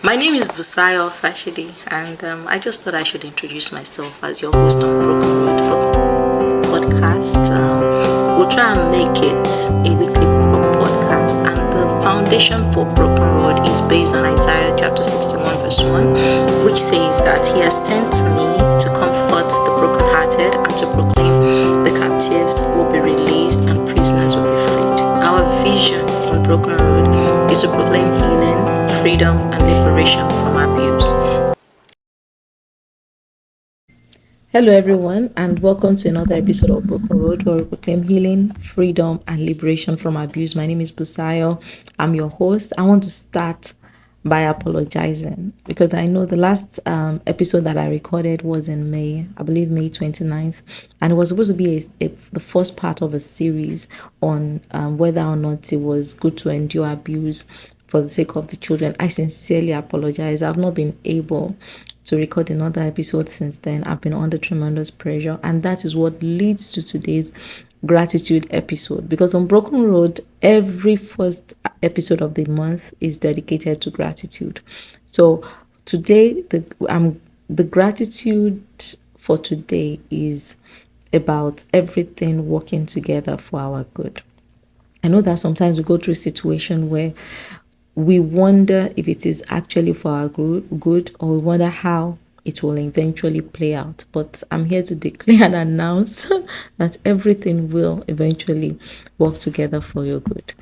My name is Busayo Fashidi, and I just thought I should introduce myself as your host on Broken Road podcast. We'll try and make it a weekly podcast, and the foundation for Broken Road is based on Isaiah chapter 61, verse 1, which says that He has sent me to comfort the brokenhearted and to proclaim the captives will be released and prisoners will be freed. Our vision on Broken Road is to proclaim healing, freedom, and liberation from abuse. Hello, everyone, and welcome to another episode of Broken Road, where we proclaim healing, freedom, and liberation from abuse. My name is Busayo. I'm your host. I want to start by apologizing because I know the last episode that I recorded was in May, I believe May 29th, and it was supposed to be the first part of a series on whether or not it was good to endure abuse for the sake of the children. I sincerely apologize. I've not been able to record another episode since then. I've been under tremendous pressure, and that is what leads to today's gratitude episode, because on Broken Road, every first episode of the month is dedicated to gratitude. So today, the gratitude for today is about everything working together for our good. I know that sometimes we go through a situation where we wonder if it is actually for our good, or we wonder how it will eventually play out. But I'm here to declare and announce that everything will eventually work together for your good.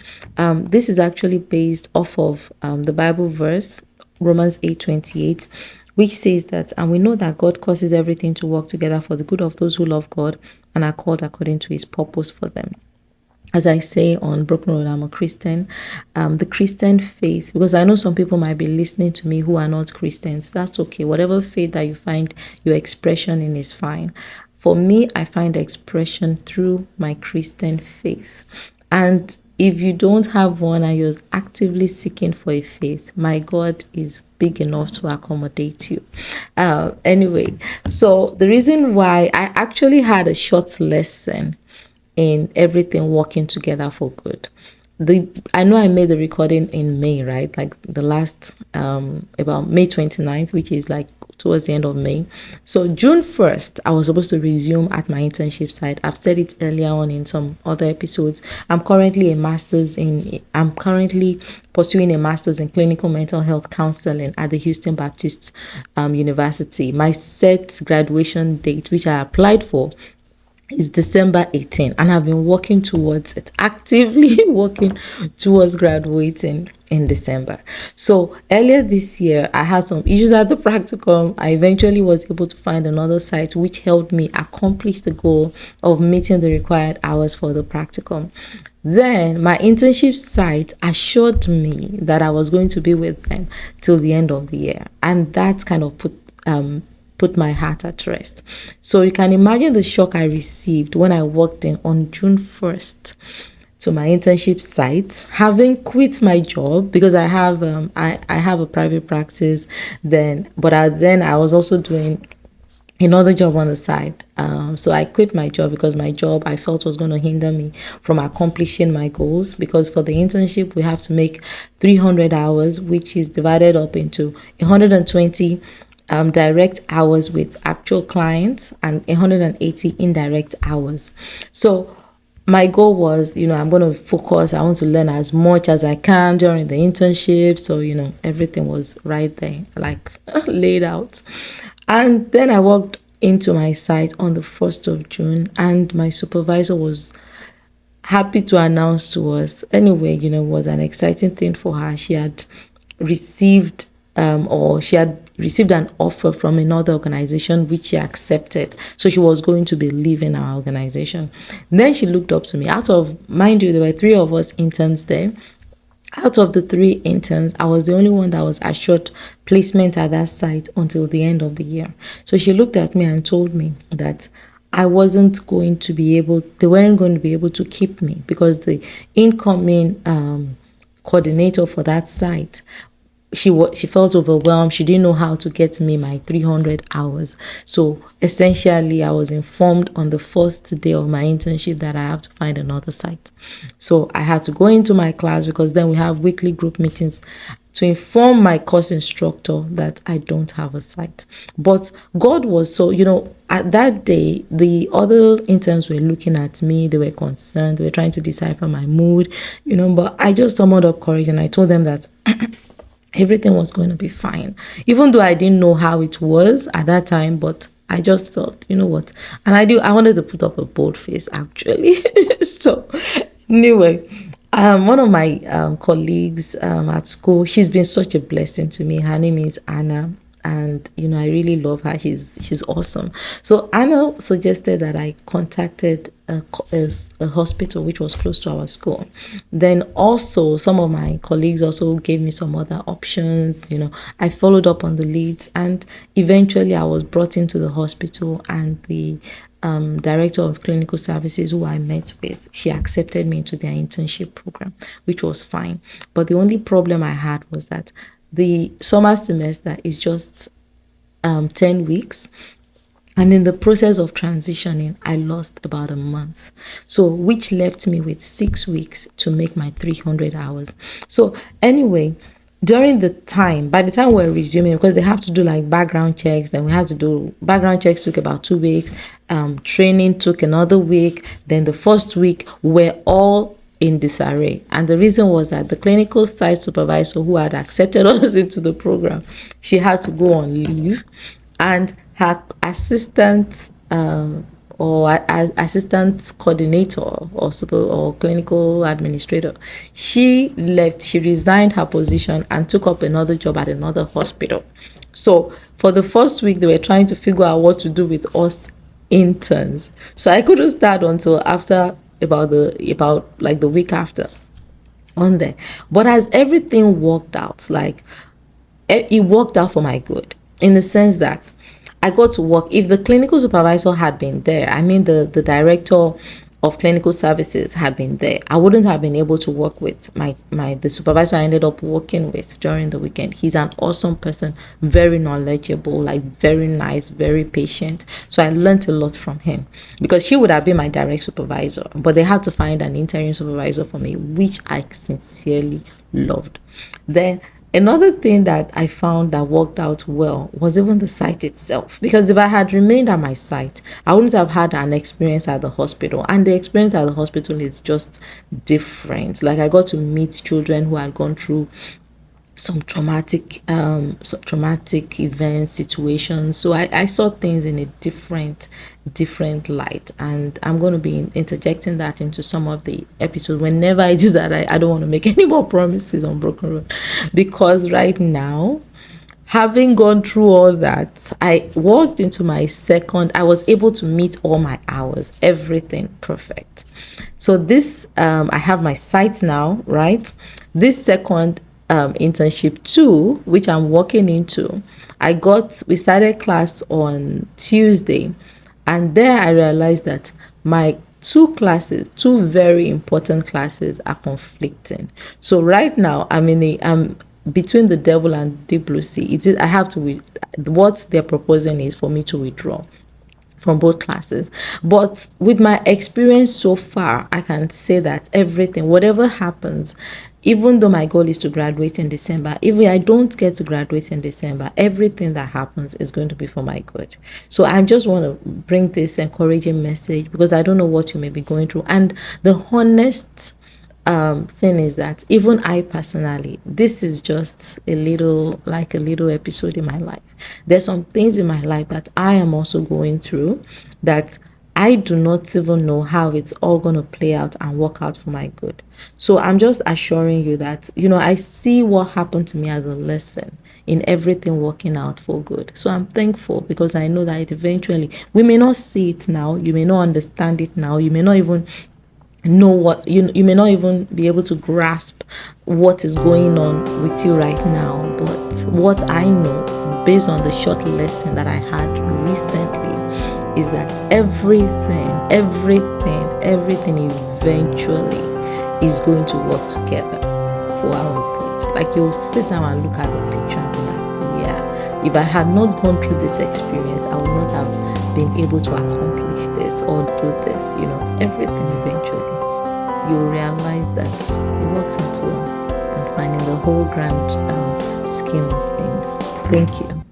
This is actually based off of the Bible verse, Romans 8:28, which says that, and we know that God causes everything to work together for the good of those who love God and are called according to His purpose for them. As I say on Broken Road, I'm a Christian. The Christian faith, because I know some people might be listening to me who are not Christians. That's okay. Whatever faith that you find your expression in is fine. For me, I find expression through my Christian faith. And if you don't have one and you're actively seeking for a faith, my God is big enough to accommodate you. Anyway, so the reason why I actually had a short lesson in everything working together for good. I know I made the recording in May, right? Like the last about May 29th, which is like towards the end of May. So June 1st, I was supposed to resume at my internship site. I've said it earlier on in some other episodes. I'm currently pursuing a master's in clinical mental health counseling at the Houston Baptist University. My set graduation date, which I applied for, is December 18, and I've been working towards it, actively working towards graduating in December. So earlier this year, I had some issues at the practicum. I eventually was able to find another site which helped me accomplish the goal of meeting the required hours for the practicum. Then my internship site assured me that I was going to be with them till the end of the year, and that kind of put my heart at rest. So you can imagine the shock I received when I walked in on June 1st to my internship site, having quit my job because I have a private practice then, but I was also doing another job on the side. So I quit my job because my job I felt was going to hinder me from accomplishing my goals, because for the internship we have to make 300 hours, which is divided up into 120 direct hours with actual clients and 180 indirect hours. So my goal was, I'm going to focus. I want to learn as much as I can during the internship. So, everything was right there, like laid out. And then I walked into my site on the 1st of June, and my supervisor was happy to announce to us. Anyway, it was an exciting thing for her. She had received an offer from another organization which she accepted. So she was going to be leaving our organization. Then she looked up to me. Mind you, there were 3 of us interns there. Out of the 3 interns, I was the only one that was assured placement at that site until the end of the year. So she looked at me and told me that they weren't going to be able to keep me because the incoming coordinator for that site she felt overwhelmed. She didn't know how to get me my 300 hours. So essentially, I was informed on the first day of my internship that I have to find another site. So I had to go into my class, because then we have weekly group meetings, to inform my course instructor that I don't have a site. But God was so, at that day, the other interns were looking at me, they were concerned, they were trying to decipher my mood, but I just summoned up courage and I told them that everything was going to be fine, even though I didn't know how it was at that time. But I just felt, you know what, and I wanted to put up a bold face, actually. So anyway, one of my colleagues at school, she's been such a blessing to me. Her name is Anna, and I really love her. She's awesome. So Anna suggested that I contacted a hospital which was close to our school. Then also some of my colleagues also gave me some other options. I followed up on the leads, and eventually I was brought into the hospital, and the director of clinical services, who I met with, she accepted me into their internship program, which was fine. But the only problem I had was that the summer semester is just 10 weeks. And in the process of transitioning, I lost about a month. So, which left me with 6 weeks to make my 300 hours. So, anyway, by the time we're resuming, because they have to do like background checks, then we had to do background checks, took about 2 weeks. Training took another week. Then the first week, we're all in disarray. And the reason was that the clinical site supervisor who had accepted us into the program, she had to go on leave, and her assistant assistant coordinator or clinical administrator, she left. She resigned her position and took up another job at another hospital. So for the first week, they were trying to figure out what to do with us interns. So I couldn't start until after about the week after on there. But as everything worked out, like it worked out for my good, in the sense that I got to work. If the clinical supervisor had been there, I mean the director of clinical services had been there, I wouldn't have been able to work with the supervisor I ended up working with during the weekend. He's an awesome person, very knowledgeable, like very nice, very patient. So I learned a lot from him, because he would have been my direct supervisor, but they had to find an interim supervisor for me, which I sincerely loved. Then another thing that I found that worked out well was even the site itself. Because if I had remained at my site, I wouldn't have had an experience at the hospital. And the experience at the hospital is just different. Like, I got to meet children who had gone through some traumatic events, situations. So I saw things in a different light, and I'm going to be interjecting that into some of the episodes whenever it is that I don't want to make any more promises on Broken Road, because right now, having gone through all that, I walked into I was able to meet all my hours, everything perfect. So this, I have my site now, right? This second internship too, which I'm walking into, we started class on Tuesday, and there I realized that my two very important classes are conflicting. So right now I'm between the devil and deep blue sea. I have to, what they're proposing is for me to withdraw from both classes. But with my experience so far, I can say that whatever happens, even though my goal is to graduate in December, if I don't get to graduate in December, everything that happens is going to be for my good. So I just want to bring this encouraging message, because I don't know what you may be going through. And the honest thing is that even I personally, this is just a little episode in my life. There's some things in my life that I am also going through that I do not even know how it's all going to play out and work out for my good. So I'm just assuring you that, I see what happened to me as a lesson in everything working out for good. So I'm thankful, because I know that eventually, we may not see it now, you may not understand it now, you may not even know what you may not even be able to grasp what is going on with you right now. But what I know, based on the short lesson that I had recently, is that everything eventually is going to work together for our good. Like you'll sit down and look at the picture and be like, yeah, if I had not gone through this experience, I would not have been able to accomplish this or do this. Everything eventually you'll realize that it works out well and finding the whole grand scheme of things. Thank you.